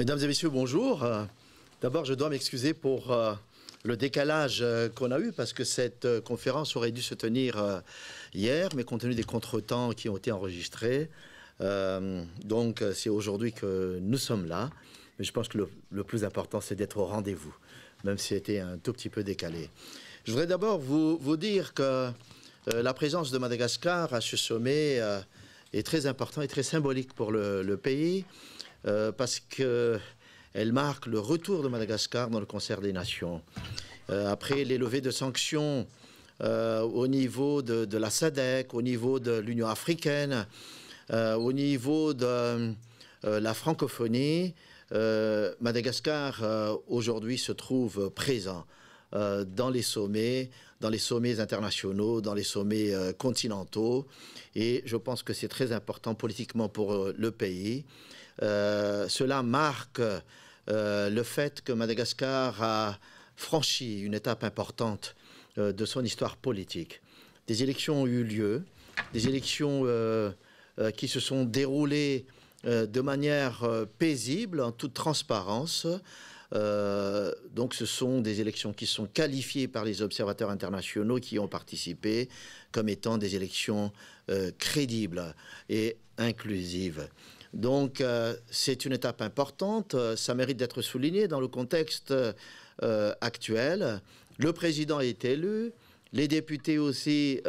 Mesdames et messieurs, bonjour. D'abord, je dois m'excuser pour le décalage qu'on a eu parce que cette conférence aurait dû se tenir hier, mais compte tenu des contretemps qui ont été enregistrés, donc c'est aujourd'hui que nous sommes là. Mais je pense que le plus important, c'est d'être au rendez-vous, même si c'était un tout petit peu décalé. Je voudrais d'abord vous dire que la présence de Madagascar à ce sommet est très importante et très symbolique pour le pays. Parce qu'elle marque le retour de Madagascar dans le concert des nations. Après les levées de sanctions au niveau de la SADC, au niveau de l'Union africaine, au niveau de la francophonie, Madagascar aujourd'hui se trouve présent dans les sommets internationaux, dans les sommets continentaux. Et je pense que c'est très important politiquement pour le pays. Cela marque le fait que Madagascar a franchi une étape importante de son histoire politique. Des élections ont eu lieu, des élections qui se sont déroulées de manière paisible, en toute transparence. Donc ce sont des élections qui sont qualifiées par les observateurs internationaux qui ont participé comme étant des élections crédibles et inclusives. Donc c'est une étape importante, ça mérite d'être souligné dans le contexte actuel. Le président est élu, les députés aussi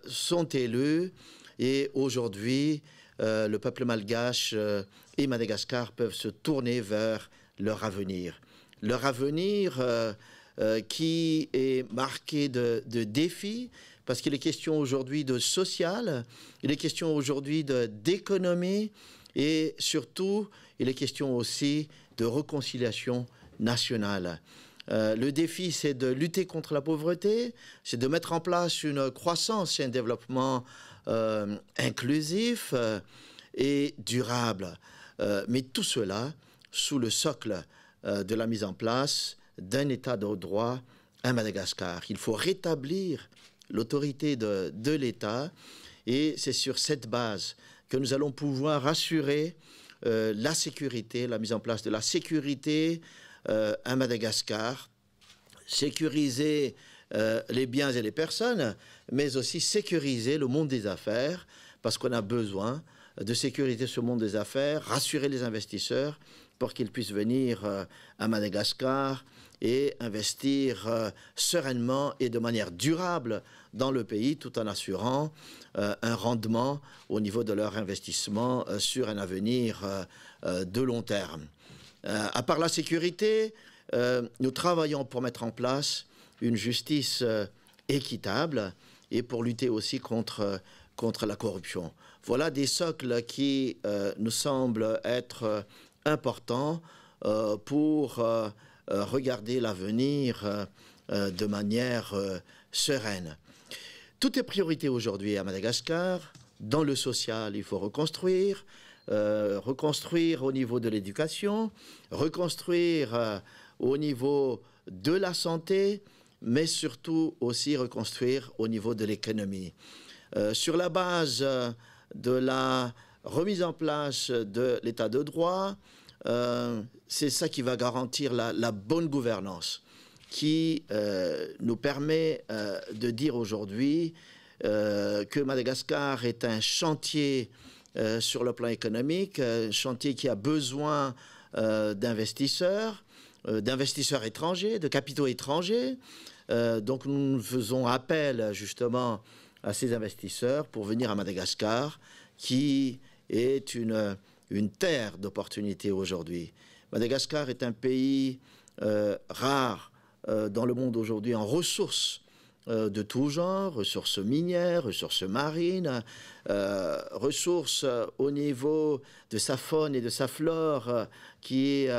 sont élus et aujourd'hui le peuple malgache et Madagascar peuvent se tourner vers leur avenir. Leur avenir qui est marqué de défis, parce qu'il est question aujourd'hui de social, il est question aujourd'hui d'économie, et surtout, il est question aussi de réconciliation nationale. Le défi, c'est de lutter contre la pauvreté, c'est de mettre en place une croissance et un développement inclusif et durable. Mais tout cela sous le socle de la mise en place d'un état de droit à Madagascar. Il faut rétablir l'autorité de l'État et c'est sur cette base que nous allons pouvoir assurer la sécurité, la mise en place de la sécurité à Madagascar, sécuriser les biens et les personnes, mais aussi sécuriser le monde des affaires, parce qu'on a besoin de sécuriser ce monde des affaires, rassurer les investisseurs pour qu'ils puissent venir à Madagascar et investir sereinement et de manière durable dans le pays, tout en assurant un rendement au niveau de leur investissement sur un avenir de long terme. À part la sécurité, nous travaillons pour mettre en place une justice équitable et pour lutter aussi contre la corruption. Voilà des socles qui nous semblent être importants pour regarder l'avenir de manière sereine. Tout est priorité aujourd'hui à Madagascar. Dans le social, il faut reconstruire au niveau de l'éducation, reconstruire au niveau de la santé, mais surtout aussi reconstruire au niveau de l'économie. Sur la base de la remise en place de l'état de droit, c'est ça qui va garantir la bonne gouvernance, qui nous permet de dire aujourd'hui que Madagascar est un chantier sur le plan économique, un chantier qui a besoin d'investisseurs étrangers, de capitaux étrangers. Donc nous faisons appel justement à ces investisseurs pour venir à Madagascar, qui est une terre d'opportunités aujourd'hui. Madagascar est un pays rare dans le monde aujourd'hui en ressources de tout genre, ressources minières, ressources marines, ressources au niveau de sa faune et de sa flore qui est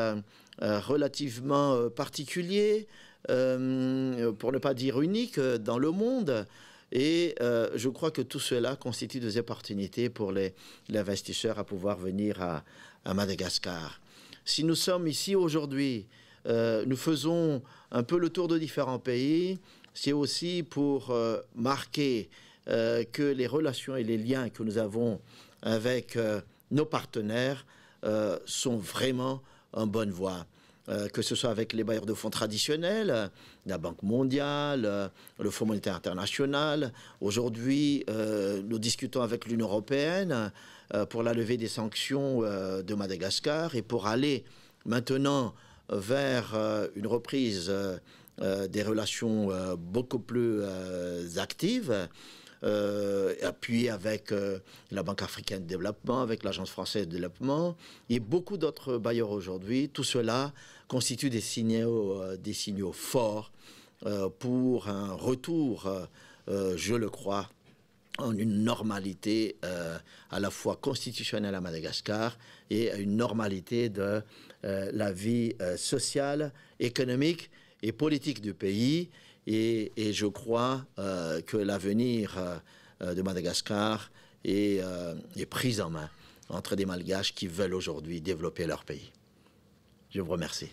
relativement particulier, pour ne pas dire unique dans le monde. Et je crois que tout cela constitue des opportunités pour les investisseurs à pouvoir venir à Madagascar. Si nous sommes ici aujourd'hui, nous faisons un peu le tour de différents pays, c'est aussi pour marquer que les relations et les liens que nous avons avec nos partenaires sont vraiment en bonne voie. Que ce soit avec les bailleurs de fonds traditionnels, la Banque mondiale, le Fonds monétaire international. Aujourd'hui, nous discutons avec l'Union européenne pour la levée des sanctions de Madagascar et pour aller maintenant vers une reprise des relations beaucoup plus actives. Appuyé avec la Banque africaine de développement, avec l'Agence française de développement et beaucoup d'autres bailleurs aujourd'hui. Tout cela constitue des signaux forts pour un retour, je le crois, en une normalité à la fois constitutionnelle à Madagascar et à une normalité de la vie sociale, économique et politique du pays. Et je crois que l'avenir de Madagascar est pris en main entre des Malgaches qui veulent aujourd'hui développer leur pays. Je vous remercie.